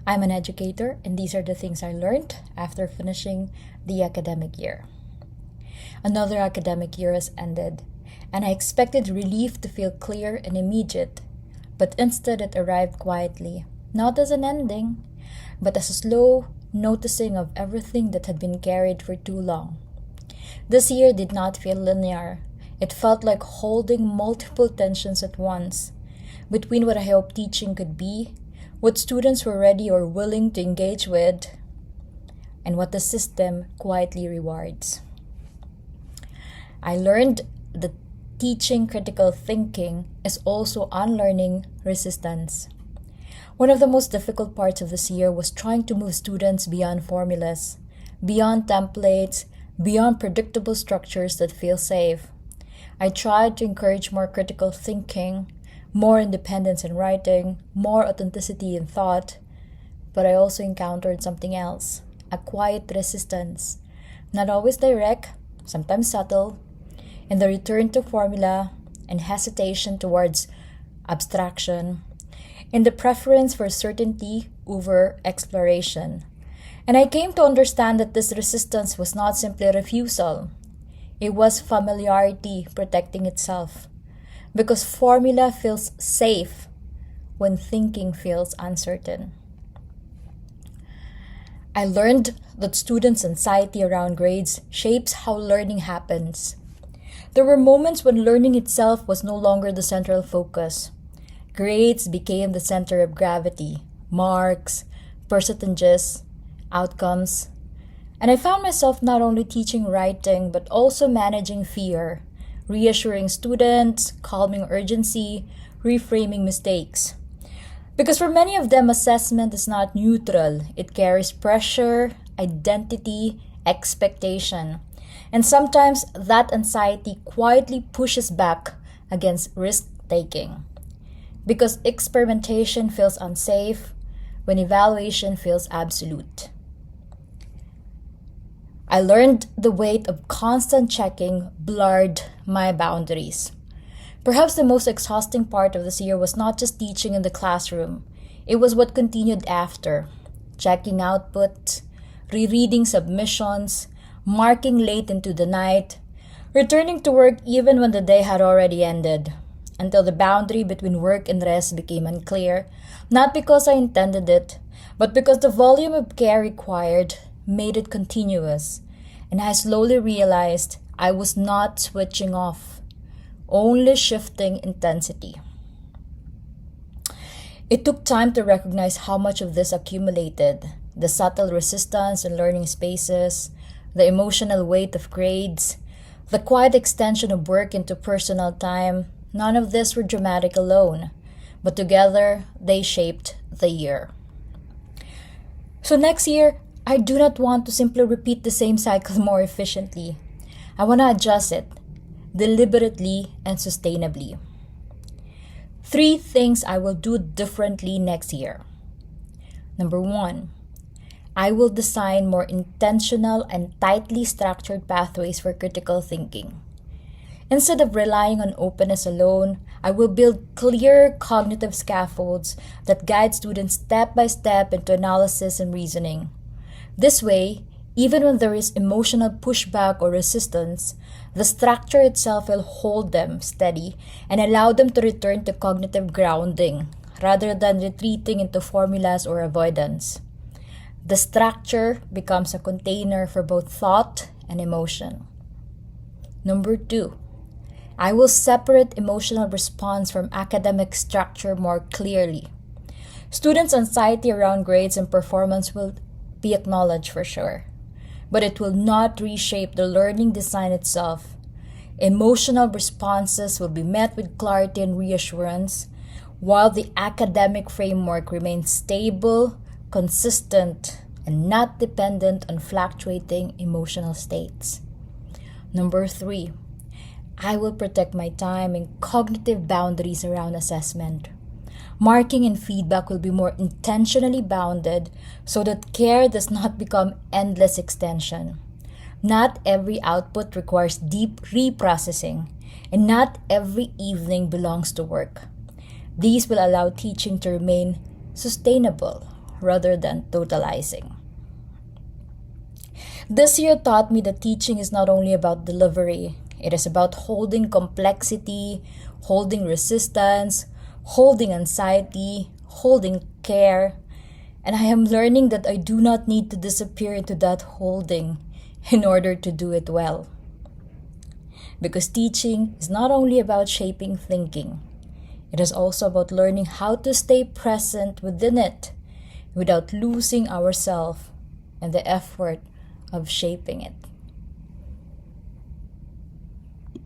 I'm an educator, and these are the things I learned after finishing the academic year. Another academic year has ended, and I expected relief to feel clear and immediate, but instead it arrived quietly, not as an ending, but as a slow noticing of everything that had been carried for too long. This year did not feel linear. It felt like holding multiple tensions at once, between what I hoped teaching could be, what students were ready or willing to engage with, and what the system quietly rewards. I learned that teaching critical thinking is also unlearning resistance. One of the most difficult parts of this year was trying to move students beyond formulas, beyond templates, beyond predictable structures that feel safe. I tried to encourage more critical thinking, more independence in writing, more authenticity in thought, but I also encountered something else, a quiet resistance, not always direct, sometimes subtle, in the return to formula and hesitation towards abstraction, in the preference for certainty over exploration. And I came to understand that this resistance was not simply a refusal. It was familiarity protecting itself. Because formula feels safe when thinking feels uncertain. I learned that students' anxiety around grades shapes how learning happens. There were moments when learning itself was no longer the central focus. Grades became the center of gravity, marks, percentages, outcomes. And I found myself not only teaching writing, but also managing fear, reassuring students, calming urgency, reframing mistakes. Because for many of them, assessment is not neutral. It carries pressure, identity, expectation. And sometimes that anxiety quietly pushes back against risk-taking. Because experimentation feels unsafe when evaluation feels absolute. I learned the weight of constant checking blurred my boundaries. Perhaps the most exhausting part of this year was not just teaching in the classroom. It was what continued after. Checking output, rereading submissions, marking late into the night, returning to work even when the day had already ended, until the boundary between work and rest became unclear, not because I intended it, but because the volume of care required made it continuous, and I slowly realized I was not switching off, only shifting intensity. It took time to recognize how much of this accumulated, the subtle resistance in learning spaces, the emotional weight of grades, the quiet extension of work into personal time. None of this were dramatic alone, but together they shaped the year. So next year, I do not want to simply repeat the same cycle more efficiently. I want to adjust it deliberately and sustainably. 3 things I will do differently next year. Number 1, I will design more intentional and tightly structured pathways for critical thinking. Instead of relying on openness alone, I will build clear cognitive scaffolds that guide students step by step into analysis and reasoning. This way, even when there is emotional pushback or resistance, the structure itself will hold them steady and allow them to return to cognitive grounding rather than retreating into formulas or avoidance. The structure becomes a container for both thought and emotion. Number 2, I will separate emotional response from academic structure more clearly. Students' anxiety around grades and performance will be acknowledged for sure, but it will not reshape the learning design itself. Emotional responses will be met with clarity and reassurance, while the academic framework remains stable, consistent, and not dependent on fluctuating emotional states. Number 3, I will protect my time and cognitive boundaries around assessment. Marking and feedback will be more intentionally bounded so that care does not become endless extension. Not every output requires deep reprocessing, and not every evening belongs to work. These will allow teaching to remain sustainable rather than totalizing. This year taught me that teaching is not only about delivery, it is about holding complexity, holding resistance, holding anxiety, holding care. And I am learning that I do not need to disappear into that holding in order to do it well. Because teaching is not only about shaping thinking, it is also about learning how to stay present within it without losing ourselves and the effort of shaping it.